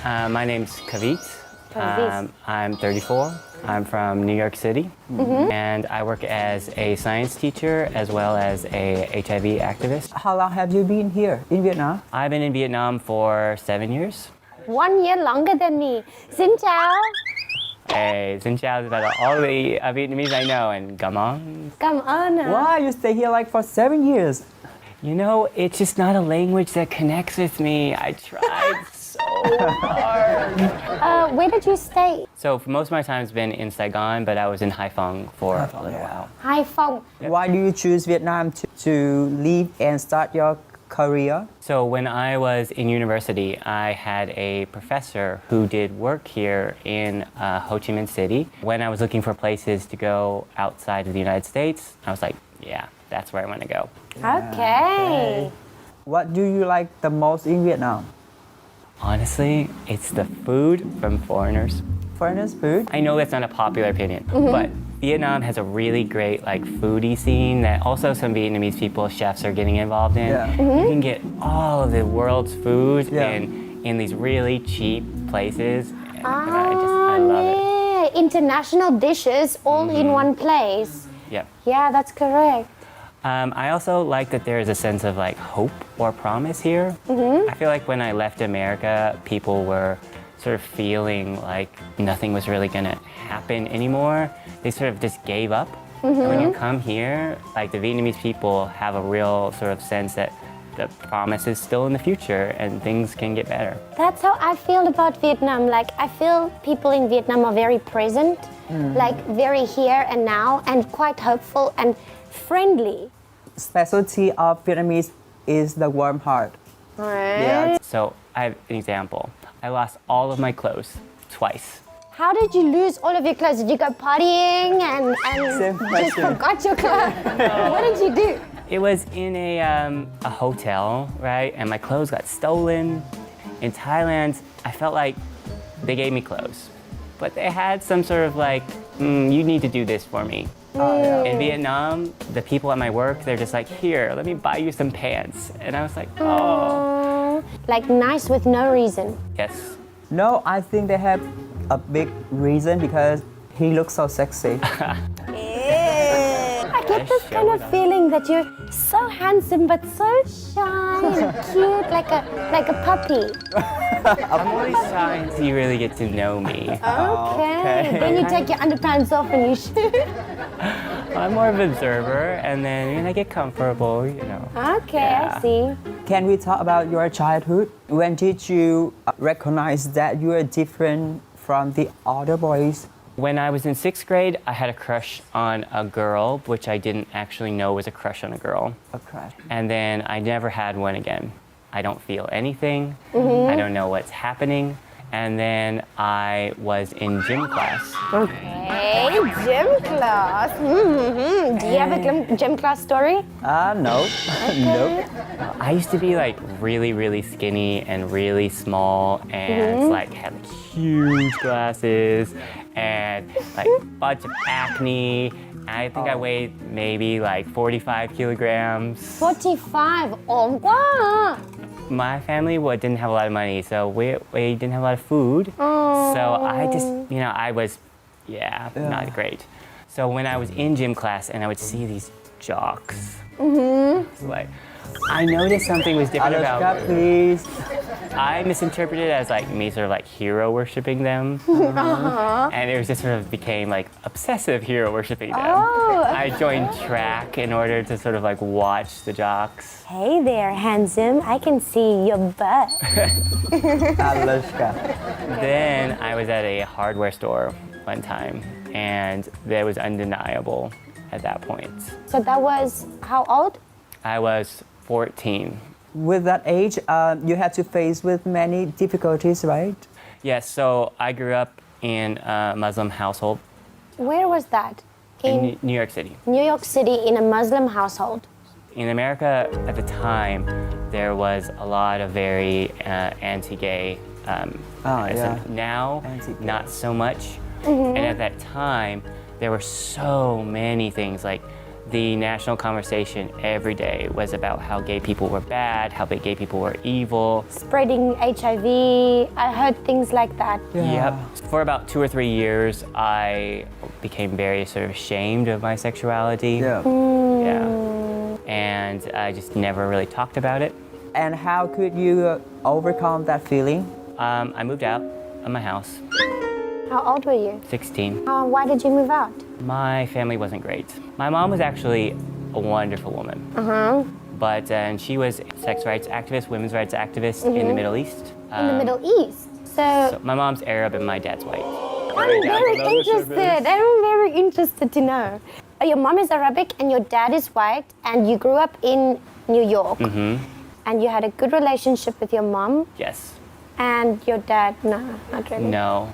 My name's Kavit. Kavit. I'm 34. I'm from New York City, and I work as a science teacher as well as a HIV activist. How long have you been here in Vietnam? I've been in Vietnam for 7 years. 1 year longer than me. Xin chào. Hey, xin chào is about all the Vietnamese I know, and come on. Cảm ơn ạ. Wow, you stay here like for 7 years. You know, it's just not a language that connects with me. I tried so hard. Where did you stay? So for most of my time has been in Saigon, but I was in Haiphong for a little while. Hải Phòng. Why do you choose Vietnam to leave and start your career? So when I was in university, I had a professor who did work here in Ho Chi Minh City. When I was looking for places to go outside of the United States, I was like, yeah, that's where I want to go. Okay. What do you like the most in Vietnam? Honestly, it's the food from foreigners. Foreigners' food? I know that's not a popular opinion, but Vietnam has a really great like foodie scene that also some Vietnamese people, chefs are getting involved in. Yeah. You can get all of the world's food Yeah. in these really cheap places. And I love it. Yeah. International dishes all in one place. Yep. Yeah, that's correct. I also like that there is a sense of like hope or promise here. I feel like when I left America, people were sort of feeling like nothing was really gonna happen anymore. They sort of just gave up. And when you come here, like the Vietnamese people have a real sort of sense that the promise is still in the future and things can get better. That's how I feel about Vietnam. Like, I feel people in Vietnam are very present, like very here and now, and quite hopeful and friendly. Specialty of Vietnamese is the warm heart. Right. Yeah. So I have an example. I lost all of my clothes twice. How did you lose all of your clothes? Did you go partying and Same just question. forgot your clothes? What did you do? It was in a hotel, right? And my clothes got stolen. In Thailand, I felt like they gave me clothes, but they had some sort of like, you need to do this for me. In Vietnam, the people at my work, they're just like, here, let me buy you some pants. And I was like, oh. Like nice with no reason. Yes. No, I think they have a big reason because he looks so sexy. I get this kind of feeling that you're so handsome but so shy and cute, like a puppy. I'm only shy until you really get to know me. Okay. Then you take your underpants off and you shoot. I'm more of an observer, and then when I get comfortable, you know. Okay, Yeah. I see. Can we talk about your childhood? When did you recognize that you are different from the other boys? When I was in 6th grade, I had a crush on a girl, which I didn't actually know was a crush on a girl. A crush. And then I never had one again. I don't feel anything. I don't know what's happening. And then I was in gym class. Hey, gym class. Do you have a gym class story? No. Nope. I used to be like really, really skinny and really small and like had like, huge glasses and like a bunch of acne. I think I weighed maybe like 45 kilograms. 45. Ổn quá. My family didn't have a lot of money, so we didn't have a lot of food. So I just, I was, not great. So when I was in gym class and I would see these jocks, it's like, I noticed something was different about Alaska, please. I misinterpreted it as like me sort of like hero worshipping them. And it was just sort of became like obsessive hero worshipping them. Oh, I joined track in order to sort of like watch the jocks. Hey there, handsome. I can see your butt. Alaska. Then I was at a hardware store one time and that was undeniable at that point. So that was how old? I was 14. With that age, you had to face with many difficulties, right? Yes, so I grew up in a Muslim household Where was that? in New York City. New York City in a Muslim household. In America at the time, there was a lot of very anti-gay. Now, Anti-gay. not so much. And at that time, there were so many things like the national conversation every day was about how gay people were bad, how gay people were evil. Spreading HIV. I heard things like that. Yep. For about 2 or 3 years, I became very sort of ashamed of my sexuality. Yeah. Yeah. And I just never really talked about it. And how could you overcome that feeling? I moved out of my house, How old were you? 16. Why did you move out? My family wasn't great. My mom was actually a wonderful woman. But and she was sex rights activist, women's rights activist in the Middle East. In the Middle East. So my mom's Arab and my dad's white. I'm very interested. I'm very interested to know. Your mom is Arabic and your dad is white, and you grew up in New York. And you had a good relationship with your mom. Yes. And your dad, no, not really. No.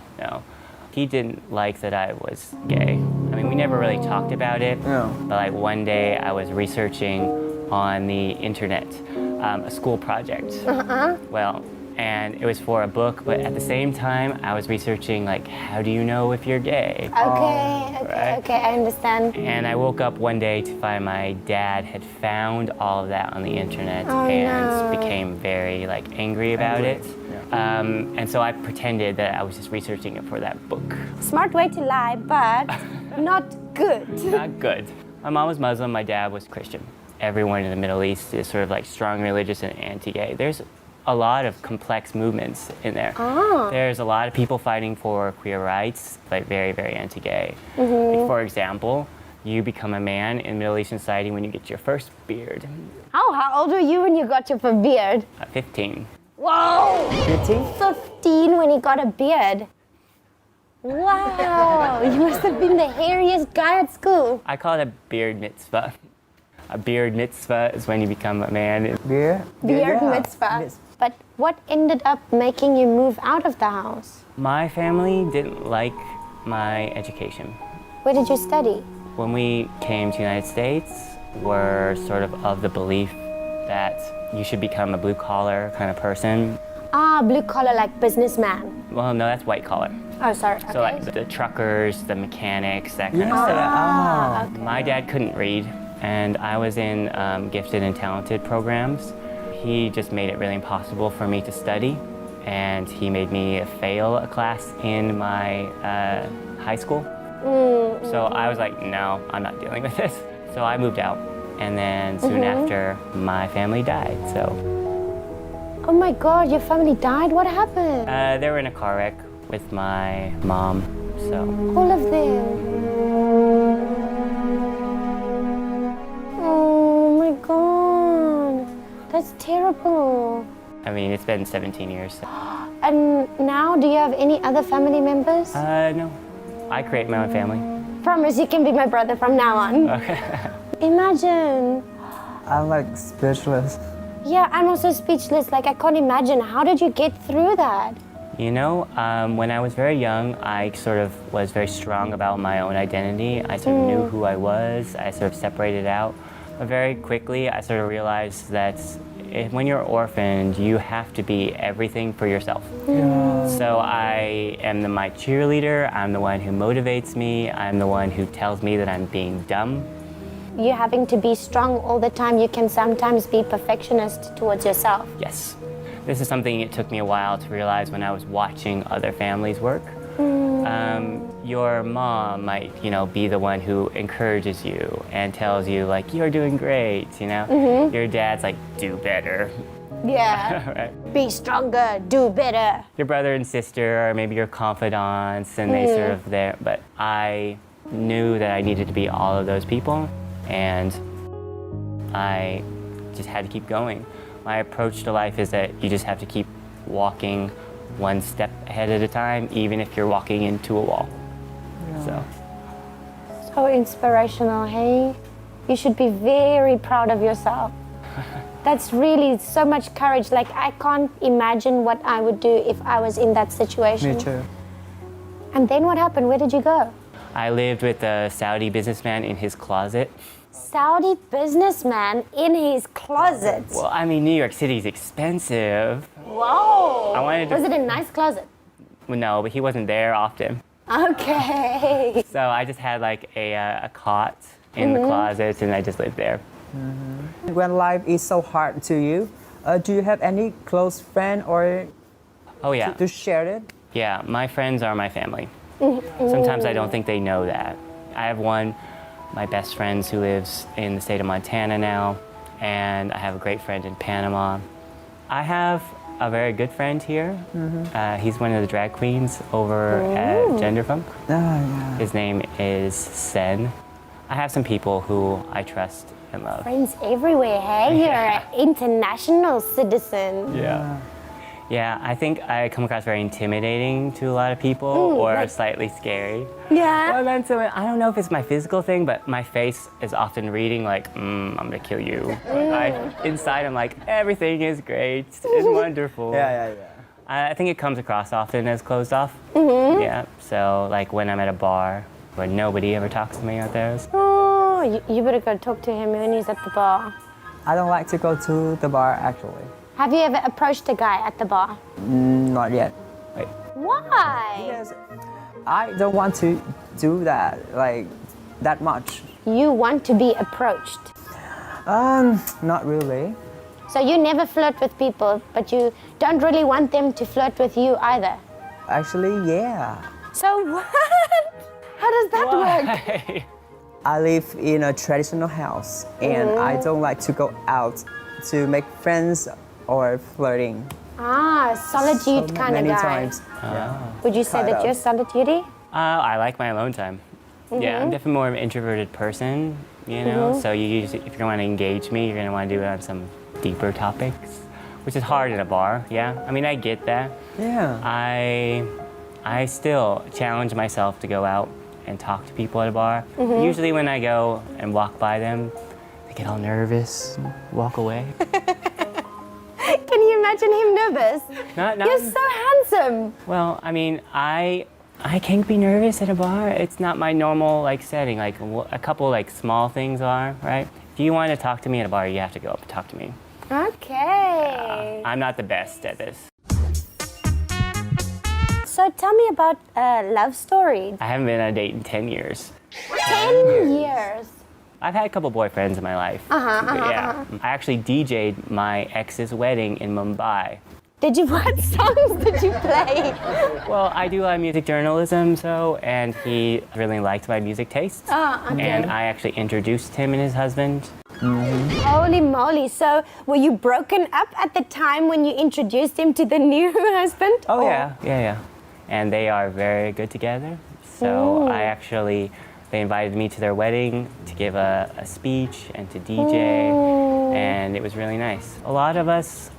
He didn't like that I was gay. I mean, we never really talked about it. Yeah. But like one day I was researching on the internet a school project. Well, and it was for a book, but at the same time I was researching like, how do you know if you're gay? Okay, I understand. And I woke up one day to find my dad had found all of that on the internet and became very like angry about it. And so I pretended that I was just researching it for that book. Smart way to lie, but not good. Not good. My mom was Muslim, my dad was Christian. Everyone in the Middle East is sort of like strong religious and anti-gay. There's a lot of complex movements in there. There's a lot of people fighting for queer rights, like very, very anti-gay. Like for example, you become a man in Middle Eastern society when you get your first beard. How old were you when you got your first beard? 15. Whoa! 15 when he got a beard. Wow, you must have been the hairiest guy at school. I call it a beard mitzvah. A beard mitzvah is when you become a man. Beard mitzvah. But what ended up making you move out of the house? My family didn't like my education. Where did you study? When we came to the United States, we're sort of the belief that you should become a blue-collar kind of person. Blue collar, like businessman. Well, no, that's white collar. Oh, sorry. So like the truckers, the mechanics, that kind of stuff. Okay. My dad couldn't read, and I was in gifted and talented programs. He just made it really impossible for me to study, and he made me fail a class in my high school. So I was like, no, I'm not dealing with this. So I moved out, and then soon after, my family died, so. Oh my God, your family died? What happened? They were in a car wreck with my mom, so. All of them. Oh my God, that's terrible. I mean, it's been 17 years. So. And now, do you have any other family members? No, I create my own family. Promise you can be my brother from now on. Okay. Imagine. I'm like speechless. Yeah, I'm also speechless. Like, I can't imagine. How did you get through that? You know, when I was very young, I sort of was very strong about my own identity. I sort of knew who I was. I sort of separated out. But very quickly, I sort of realized that when you're orphaned, you have to be everything for yourself. So I am my cheerleader. I'm the one who motivates me. I'm the one who tells me that I'm being dumb. You having to be strong all the time, you can sometimes be perfectionist towards yourself. Yes. This is something it took me a while to realize when I was watching other families work. Your mom might, be the one who encourages you and tells you, like, you're doing great, Your dad's like, do better. Yeah. Right? Be stronger, do better. Your brother and sister, or maybe your confidants, and they sort of there. But I knew that I needed to be all of those people, and I just had to keep going. My approach to life is that you just have to keep walking one step ahead at a time, even if you're walking into a wall. So inspirational, hey? You should be very proud of yourself. That's really so much courage. Like, I can't imagine what I would do if I was in that situation. Me too. And then what happened? Where did you go? I lived with a Saudi businessman in his closet. Saudi businessman in his closet. Well, I mean, New York City's expensive. Whoa! I wanted to... Was it a nice closet? Well, no, but he wasn't there often. Okay. So I just had like a cot in the closets, and I just lived there. When life is so hard to you, do you have any close friend or Oh yeah. to share it? Yeah, my friends are my family. Sometimes I don't think they know that. I have one, my best friends who lives in the state of Montana now, and I have a great friend in Panama. I have a very good friend here. He's one of the drag queens over at Gender Funk. Yeah. His name is Sen. I have some people who I trust and love. Friends everywhere, hey? You're an international citizen. Yeah. Yeah, I think I come across very intimidating to a lot of people or slightly scary. Yeah. Well, then, so I don't know if it's my physical thing, but my face is often reading like, I'm gonna kill you. Inside, I'm like, everything is great and wonderful. Yeah. I think it comes across often as closed off. Yeah, so like when I'm at a bar where nobody ever talks to me out there. Oh, you better go talk to him when he's at the bar. I don't like to go to the bar actually. Have you ever approached a guy at the bar? Not yet. Wait, Why? Because I don't want to do that like that much. You want to be approached. Not really. So you never flirt with people, but you don't really want them to flirt with you either. Actually, yeah. So what? How does that work? why? I live in a traditional house and I don't like to go out to make friends or flirting. Solitude kind of many guy. times. Yeah. Would you say Kind that of. you're solitude? I like my alone time. Yeah, I'm definitely more of an introverted person, you know? So you usually, if you're gonna engage me, you're gonna wanna do it on some deeper topics, which is hard in a bar, yeah? I mean, I get that. Yeah. I still challenge myself to go out and talk to people at a bar. Usually when I go and walk by them, they get all nervous, and walk away. Can you imagine him nervous? Not, You're so handsome. well, I mean, I can't be nervous at a bar. It's not my normal like setting. Like a couple like small things are, right? If you want to talk to me at a bar, you have to go up and talk to me. Okay. I'm not the best at this. So tell me about love stories. I haven't been on a date in 10 years. 10 years. I've had a couple boyfriends in my life. Yeah. I actually DJ'd my ex's wedding in Mumbai. What songs did you play? Well, I do music journalism, and he really liked my music tastes. Okay. And I actually introduced him and his husband. Holy moly. So were you broken up at the time when you introduced him to the new husband? Oh, Or- yeah. And they are very good together. So they invited me to their wedding to give a speech and to DJ, and it was really nice. A lot of us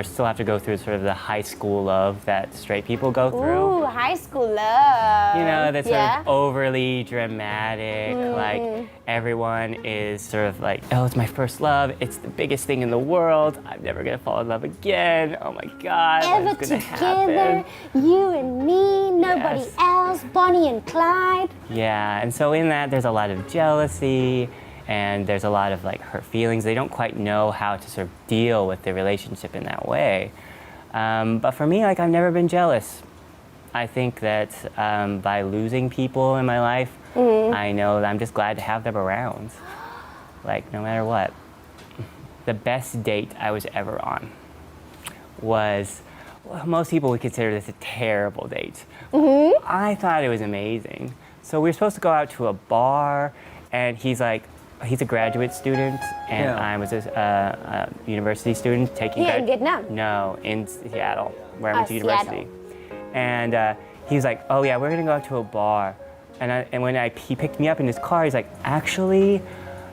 still have to go through sort of the high school love that straight people go through. Ooh, high school love. You know, that's sort Yeah. of overly dramatic, like everyone is sort of like, oh, it's my first love, it's the biggest thing in the world, I'm never gonna fall in love again, oh my God, Ever what's gonna together, happen? you and me, nobody Yes. else, Bonnie and Clyde. Yeah, and so in that there's a lot of jealousy and there's a lot of like hurt feelings. They don't quite know how to sort of deal with the relationship in that way. But for me, like I've never been jealous. I think that by losing people in my life, I know that I'm just glad to have them around. Like no matter what. The best date I was ever on was, well, most people would consider this a terrible date. I thought it was amazing. So we were supposed to go out to a bar, and he's a graduate student, and Yeah. I was a university student taking. Here in Vietnam? No, in Seattle, where I went to Seattle. university. And he's like, "Oh yeah, we're gonna go out to a bar," and when he picked me up in his car, he's like, "Actually,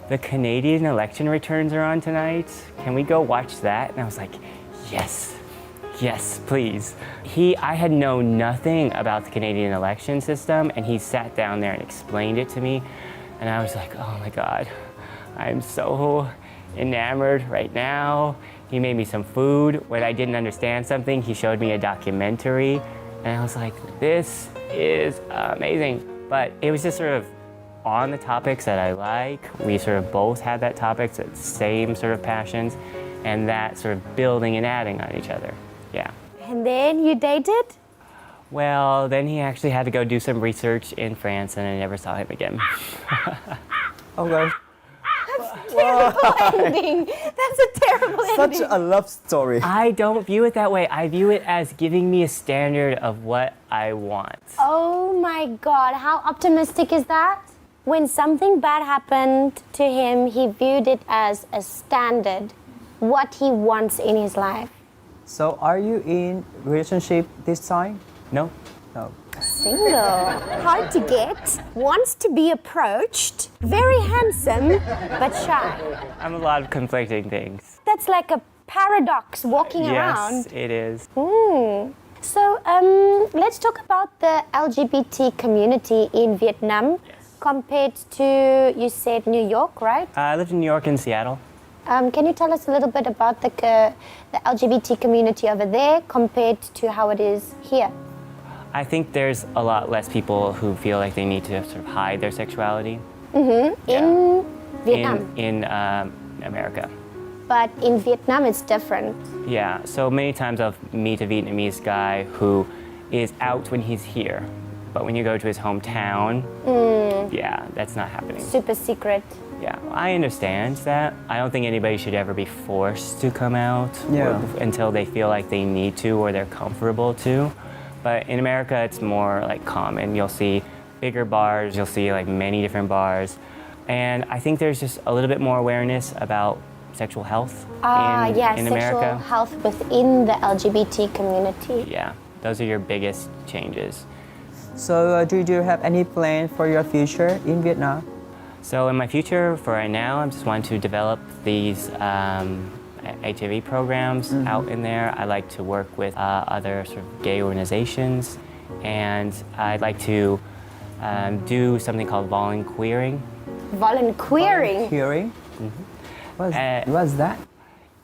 the Canadian election returns are on tonight. Can we go watch that?" And I was like, "Yes." Yes, please. I had known nothing about the Canadian election system, and he sat down there and explained it to me, and I was like, oh my God, I'm so enamored right now. He made me some food. When I didn't understand something, he showed me a documentary, and I was like, this is amazing. But it was just sort of on the topics that I like. We sort of both had that topics, that same sort of passions, and that sort of building and adding on each other. Yeah. And then you dated? Well, then he actually had to go do some research in France, and I never saw him again. Okay. Terrible ending. That's a terrible Such ending. a love story. I don't view it that way. I view it as giving me a standard of what I want. Oh my God, how optimistic is that? When something bad happened to him, he viewed it as a standard, what he wants in his life. So are you in relationship this time? No? No. Single, hard to get, wants to be approached, very handsome, but shy. I'm a lot of conflicting things. That's like a paradox walking around. Yes, it is. So let's talk about the LGBT community in Vietnam compared to, you said New York, right? I lived in New York and Seattle. Can you tell us a little bit about the LGBT community over there compared to how it is here? I think there's a lot less people who feel like they need to sort of hide their sexuality. In Vietnam. In America. But in Vietnam, it's different. Yeah, so many times I'll meet a Vietnamese guy who is out when he's here. But when you go to his hometown, yeah, that's not happening. Super secret. Yeah, I understand that. I don't think anybody should ever be forced to come out until they feel like they need to or they're comfortable to. But in America, it's more like common. You'll see bigger bars, you'll see like many different bars. And I think there's just a little bit more awareness about sexual health in sexual America. health within the LGBT community. Yeah, those are your biggest changes. So do you have any plan for your future in Vietnam? So in my future, for right now, I just want to develop these HIV programs out in there. I like to work with other sort of gay organizations, and I'd like to do something called volunteering. Volunteering? Volunteering? What's that?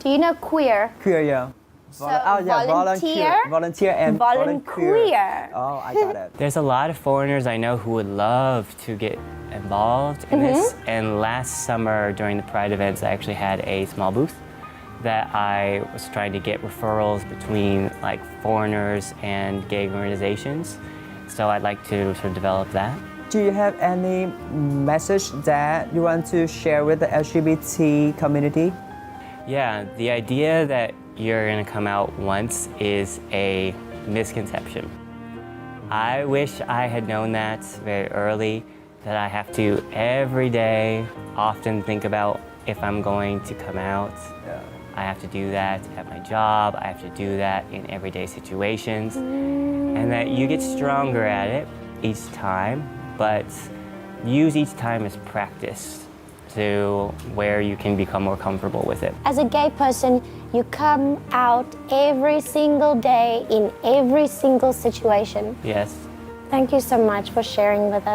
Do you know queer? Queer, yeah. Volunteer and volunteer. Oh, I got it. There's a lot of foreigners I know who would love to get involved in this. And last summer during the Pride events, I actually had a small booth that I was trying to get referrals between like foreigners and gay organizations. So I'd like to sort of develop that. Do you have any message that you want to share with the LGBT community? Yeah, the idea that you're gonna come out once is a misconception. I wish I had known that very early, that I have to every day often think about if I'm going to come out. Yeah. I have to do that at my job, I have to do that in everyday situations, and that you get stronger at it each time, but use each time as practice to where you can become more comfortable with it. As a gay person, you come out every single day in every single situation. Yes. Thank you so much for sharing with us.